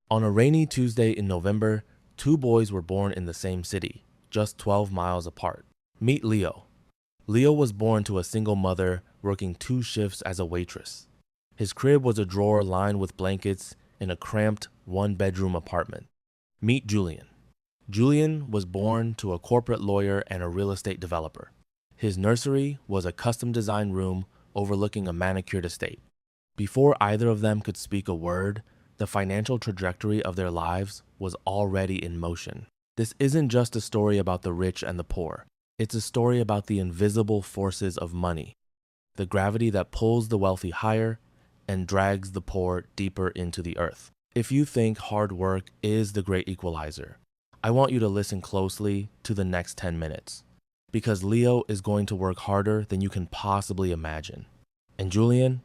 On a rainy Tuesday in November, two boys were born in the same city, just 12 miles apart. Meet Leo. Leo was born to a single mother working 2 shifts as a waitress. His crib was a drawer lined with blankets in a cramped 1-bedroom apartment. Meet Julian. Julian was born to a corporate lawyer and a real estate developer. His nursery was a custom-designed room overlooking a manicured estate. Before either of them could speak a word, the financial trajectory of their lives was already in motion. This isn't just a story about the rich and the poor. It's a story about the invisible forces of money, the gravity that pulls the wealthy higher and drags the poor deeper into the earth. If you think hard work is the great equalizer, I want you to listen closely to the next 10 minutes, because Leo is going to work harder than you can possibly imagine. And Julian?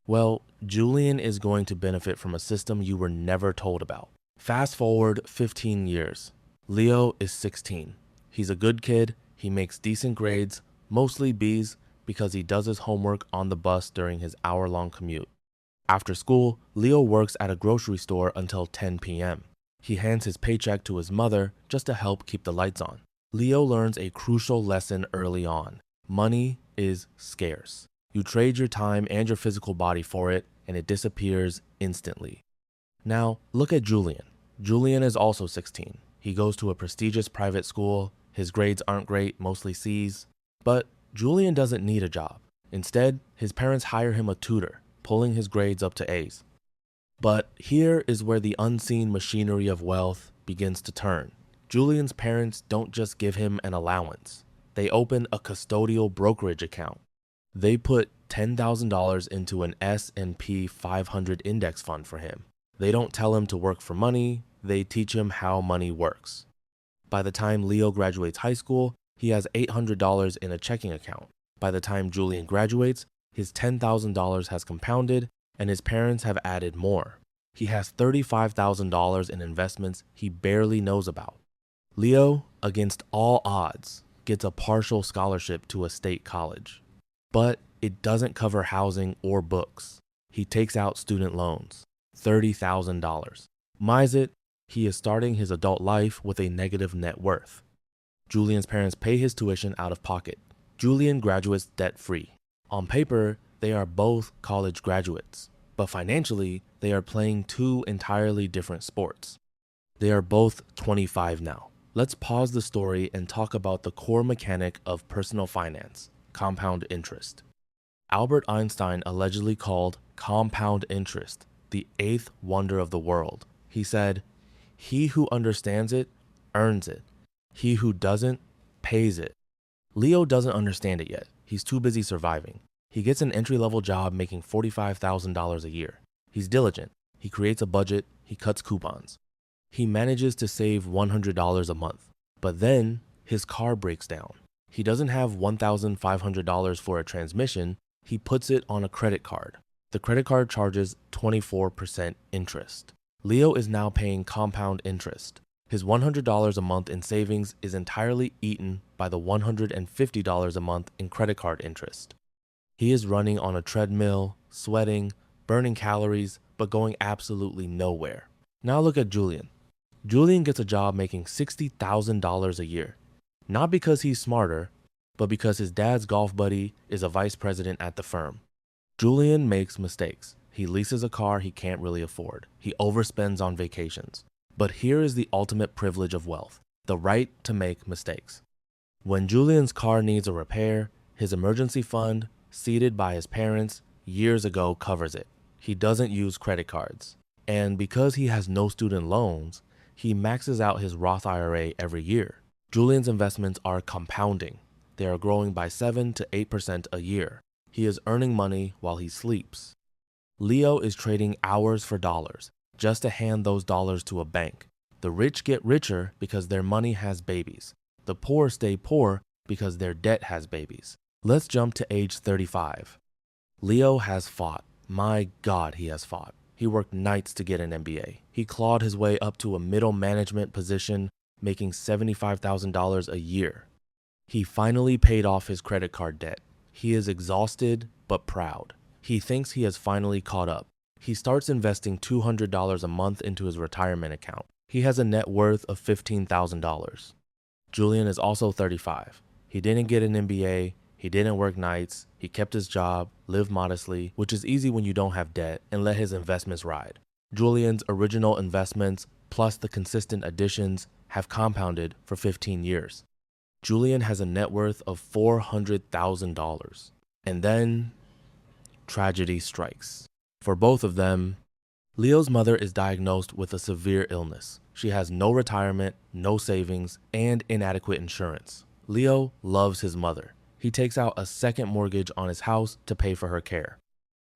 Well, Julian is going to benefit from a system you were never told about. Fast forward 15 years. Leo is 16. He's a good kid. He makes decent grades, mostly B's, because he does his homework on the bus during his hour-long commute. After school, Leo works at a grocery store until 10 p.m. He hands his paycheck to his mother just to help keep the lights on. Leo learns a crucial lesson early on. Money is scarce. You trade your time and your physical body for it, and it disappears instantly. Now, look at Julian. Julian is also 16. He goes to a prestigious private school. His grades aren't great, mostly C's. But Julian doesn't need a job. Instead, his parents hire him a tutor, pulling his grades up to A's. But here is where the unseen machinery of wealth begins to turn. Julian's parents don't just give him an allowance. They open a custodial brokerage account. They put $10,000 into an S&P 500 index fund for him. They don't tell him to work for money, they teach him how money works. By the time Leo graduates high school, he has $800 in a checking account. By the time Julian graduates, his $10,000 has compounded and his parents have added more. He has $35,000 in investments he barely knows about. Leo, against all odds, gets a partial scholarship to a state college. But it doesn't cover housing or books. He takes out student loans, $30,000. Mizet, he is starting his adult life with a negative net worth. Julian's parents pay his tuition out of pocket. Julian graduates debt-free. On paper, they are both college graduates, but financially, they are playing 2 entirely different sports. They are both 25 now. Let's pause the story and talk about the core mechanic of personal finance. Compound interest. Albert Einstein allegedly called compound interest the 8th wonder of the world. He said, "He who understands it, earns it. He who doesn't, pays it." Leo doesn't understand it yet. He's too busy surviving. He gets an entry-level job making $45,000 a year. He's diligent. He creates a budget. He cuts coupons. He manages to save $100 a month. But then his car breaks down. He doesn't have $1,500 for a transmission, he puts it on a credit card. The credit card charges 24% interest. Leo is now paying compound interest. His $100 a month in savings is entirely eaten by the $150 a month in credit card interest. He is running on a treadmill, sweating, burning calories, but going absolutely nowhere. Now look at Julian. Julian gets a job making $60,000 a year. Not because he's smarter, but because his dad's golf buddy is a vice president at the firm. Julian makes mistakes. He leases a car he can't really afford. He overspends on vacations. But here is the ultimate privilege of wealth, the right to make mistakes. When Julian's car needs a repair, his emergency fund, seeded by his parents years ago, covers it. He doesn't use credit cards. And because he has no student loans, he maxes out his Roth IRA every year. Julian's investments are compounding. They are growing by 7 to 8% a year. He is earning money while he sleeps. Leo is trading hours for dollars, just to hand those dollars to a bank. The rich get richer because their money has babies. The poor stay poor because their debt has babies. Let's jump to age 35. Leo has fought. My God, he has fought. He worked nights to get an MBA. He clawed his way up to a middle management position, making $75,000 a year. He finally paid off his credit card debt. He is exhausted but proud. He thinks he has finally caught up. He starts investing $200 a month into his retirement account. He has a net worth of $15,000. Julian is also 35. He didn't get an MBA, he didn't work nights, he kept his job, lived modestly, which is easy when you don't have debt, and let his investments ride. Julian's original investments, plus the consistent additions, have compounded for 15 years. Julian has a net worth of $400,000. And then, tragedy strikes. For both of them, Leo's mother is diagnosed with a severe illness. She has no retirement, no savings, and inadequate insurance. Leo loves his mother. He takes out a second mortgage on his house to pay for her care.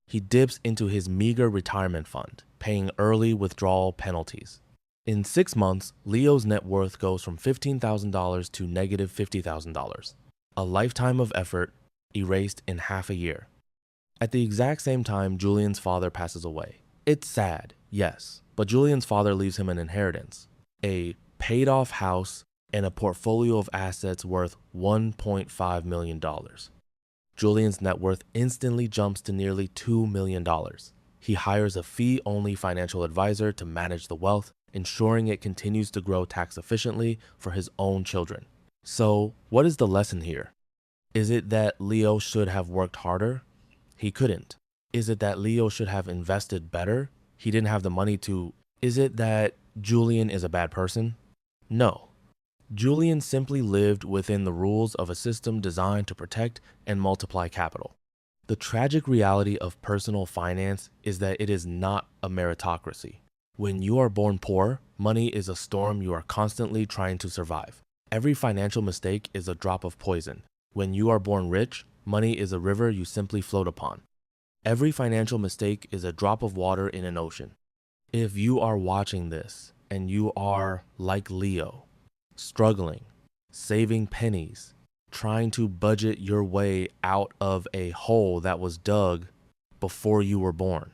He dips into his meager retirement fund, paying early withdrawal penalties. In 6 months, Leo's net worth goes from $15,000 to negative $50,000. A lifetime of effort erased in half a year. At the exact same time, Julian's father passes away. It's sad, yes, but Julian's father leaves him an inheritance, a paid-off house and a portfolio of assets worth $1.5 million. Julian's net worth instantly jumps to nearly $2 million. He hires a fee-only financial advisor to manage the wealth, ensuring it continues to grow tax efficiently for his own children. So, what is the lesson here? Is it that Leo should have worked harder? He couldn't. Is it that Leo should have invested better? He didn't have the money to. Is it that Julian is a bad person? No. Julian simply lived within the rules of a system designed to protect and multiply capital. The tragic reality of personal finance is that it is not a meritocracy. When you are born poor, money is a storm you are constantly trying to survive. Every financial mistake is a drop of poison. When you are born rich, money is a river you simply float upon. Every financial mistake is a drop of water in an ocean. If you are watching this and you are like Leo, struggling, saving pennies, trying to budget your way out of a hole that was dug before you were born,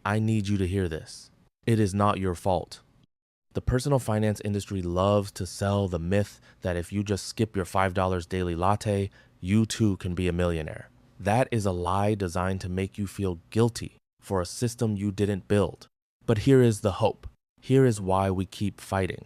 I need you to hear this. It is not your fault. The personal finance industry loves to sell the myth that if you just skip your $5 daily latte, you too can be a millionaire. That is a lie designed to make you feel guilty for a system you didn't build. But here is the hope. Here is why we keep fighting.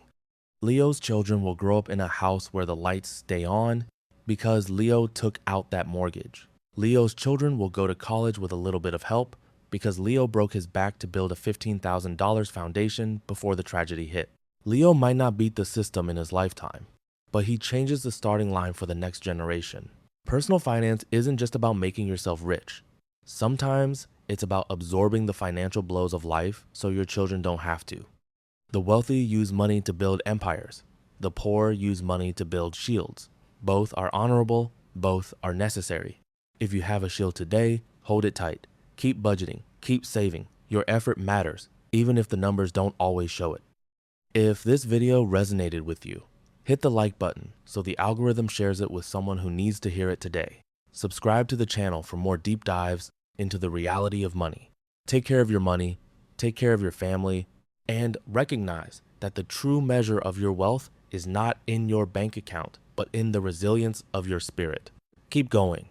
Leo's children will grow up in a house where the lights stay on because Leo took out that mortgage. Leo's children will go to college with a little bit of help because Leo broke his back to build a $15,000 foundation before the tragedy hit. Leo might not beat the system in his lifetime, but he changes the starting line for the next generation. Personal finance isn't just about making yourself rich. Sometimes it's about absorbing the financial blows of life so your children don't have to. The wealthy use money to build empires. The poor use money to build shields. Both are honorable, both are necessary. If you have a shield today, hold it tight. Keep budgeting, keep saving. Your effort matters, even if the numbers don't always show it. If this video resonated with you, hit the like button so the algorithm shares it with someone who needs to hear it today. Subscribe to the channel for more deep dives into the reality of money. Take care of your money, take care of your family, and recognize that the true measure of your wealth is not in your bank account, but in the resilience of your spirit. Keep going.